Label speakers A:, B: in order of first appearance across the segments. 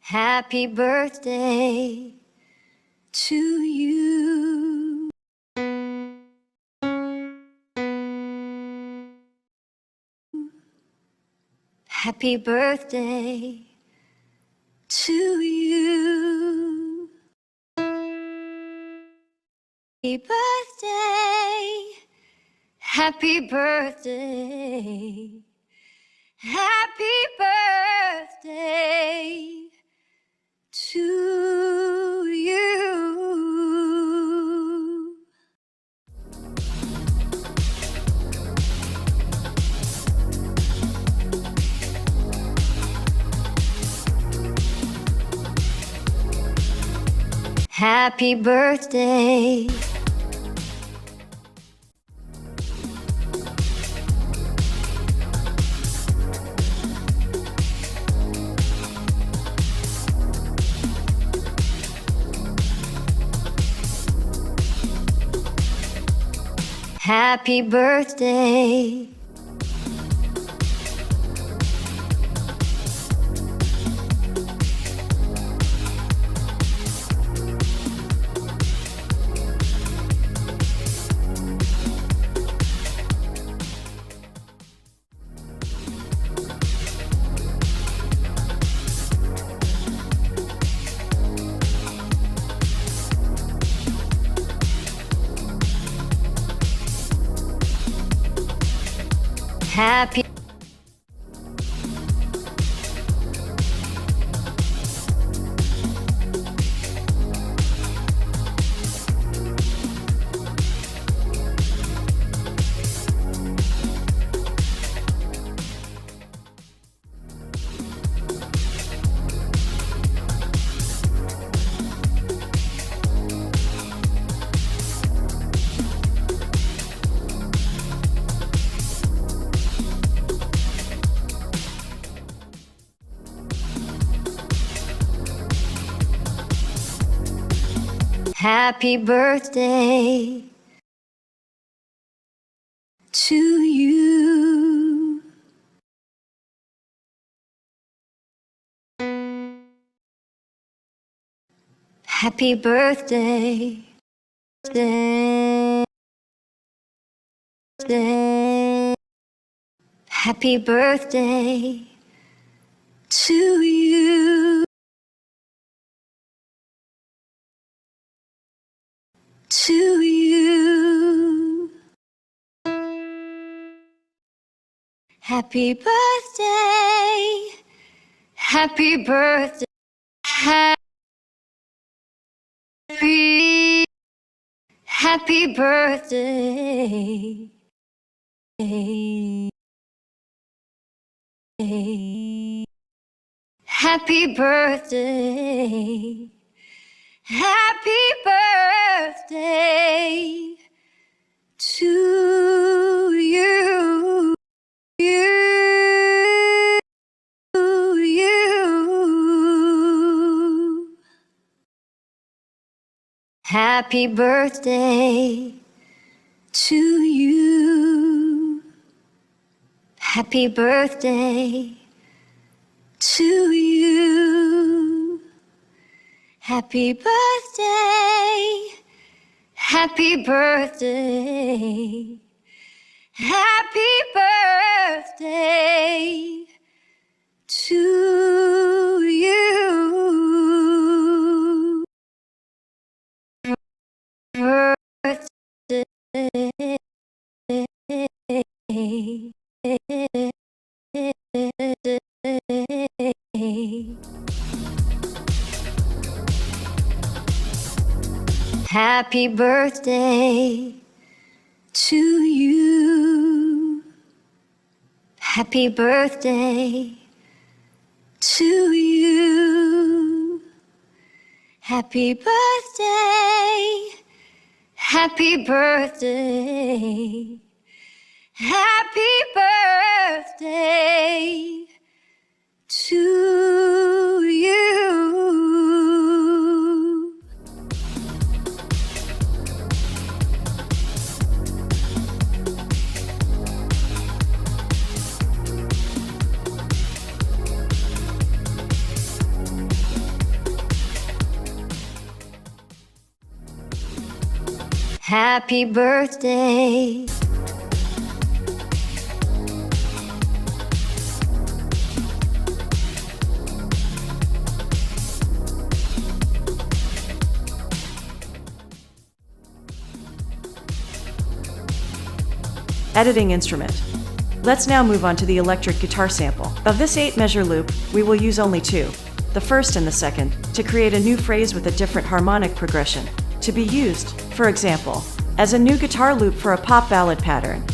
A: Happy birthday to you. Happy birthday to you. Happy birthday. Happy birthday. Happy birthday to you. Happy birthday. Happy birthday. Happy Happy birthday to you. Happy birthday, day, day. Happy birthday to you. To you. Happy birthday, happy birthday, happy birthday. Happy birthday. Happy birthday to you. You. Happy birthday to you. Happy birthday to you. Happy birthday. Happy birthday. Happy birthday to you. Happy birthday to you. Happy birthday to you. Happy birthday. Happy birthday. Happy birthday to you. Happy birthday.
B: Editing instrument. Let's now move on to the electric guitar sample. Of this 8-measure loop, we will use only 2, the first and the second, to create a new phrase with a different harmonic progression, to be used, for example, as a new guitar loop for a pop ballad pattern.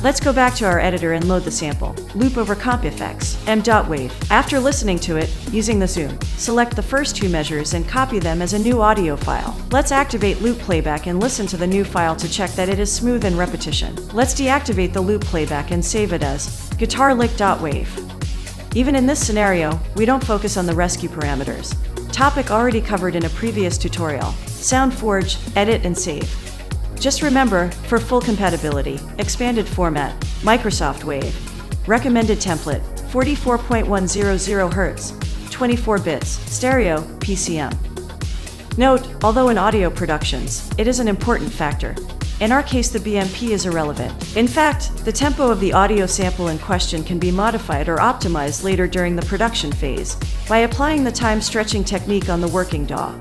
B: Let's go back to our editor and load the sample. Loop over comp effects, 𝔻𝕁𝔸𝔻𝔼. After listening to it, using the zoom, select the first 2 measures and copy them as a new audio file. Let's activate loop playback and listen to the new file to check that it is smooth in repetition. Let's deactivate the loop playback and save it as 𝔻𝕁𝔸𝔻𝔼. Even in this scenario, we don't focus on the rescue parameters. Topic already covered in a previous tutorial. SoundForge, edit and save. Just remember, for full compatibility, expanded format, Microsoft Wave. Recommended template, 44.100 Hz, 24 bits, stereo, PCM. Note, although in audio productions, it is an important factor. In our case, the BMP is irrelevant. In fact, the tempo of the audio sample in question can be modified or optimized later during the production phase by applying the time stretching technique on the working DAW.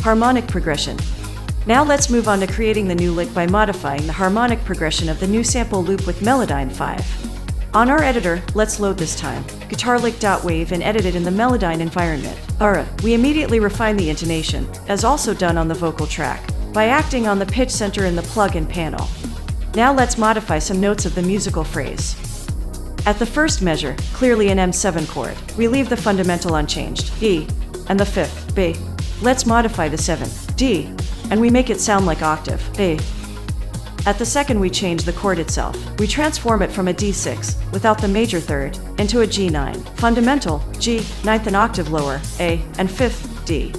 B: Harmonic progression. Now let's move on to creating the new lick by modifying the harmonic progression of the new sample loop with Melodyne 5. On our editor, let's load this time 𝔻𝕁𝔸ℝℎ𝔸𝔻𝔼 and edit it in the Melodyne environment. We immediately refine the intonation, as also done on the vocal track, by acting on the pitch center in the plugin panel. Now let's modify some notes of the musical phrase. At the first measure, clearly an M7 chord, we leave the fundamental unchanged, E, and the fifth, B. Let's modify the 7th, D, and we make it sound like octave, A. At the second we change the chord itself. We transform it from a D6, without the major third, into a G9, fundamental, G, 9th an octave lower, A, and 5th, D.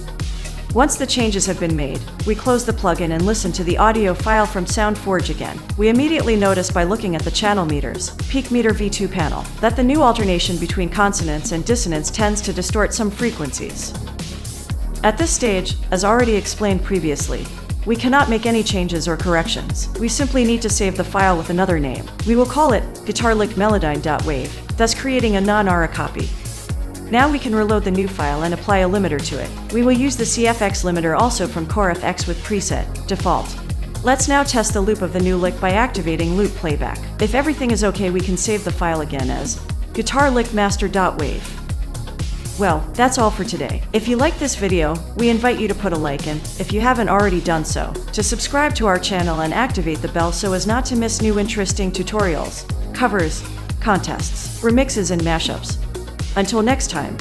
B: Once the changes have been made, we close the plugin and listen to the audio file from SoundForge again. We immediately notice by looking at the channel meters, peak meter V2 panel, that the new alternation between consonants and dissonance tends to distort some frequencies. At this stage, as already explained previously, we cannot make any changes or corrections. We simply need to save the file with another name. We will call it 𝔻𝕁𝔸𝔻𝔼, thus creating a non-ARA copy. Now we can reload the new file and apply a limiter to it. We will use the CFX limiter also from CoreFX with preset, default. Let's now test the loop of the new lick by activating loop playback. If everything is okay, we can save the file again as 𝔻𝕁𝔸𝔻𝔼. Well, that's all for today. If you like this video, we invite you to put a like and, if you haven't already done so, to subscribe to our channel and activate the bell so as not to miss new interesting tutorials, covers, contests, remixes and mashups. Until next time.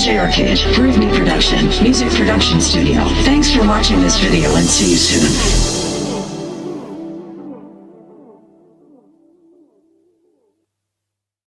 C: 𝔻𝕁𝔸ℝ₃ Production, Music Production Studio. Thanks for watching this video and see you soon.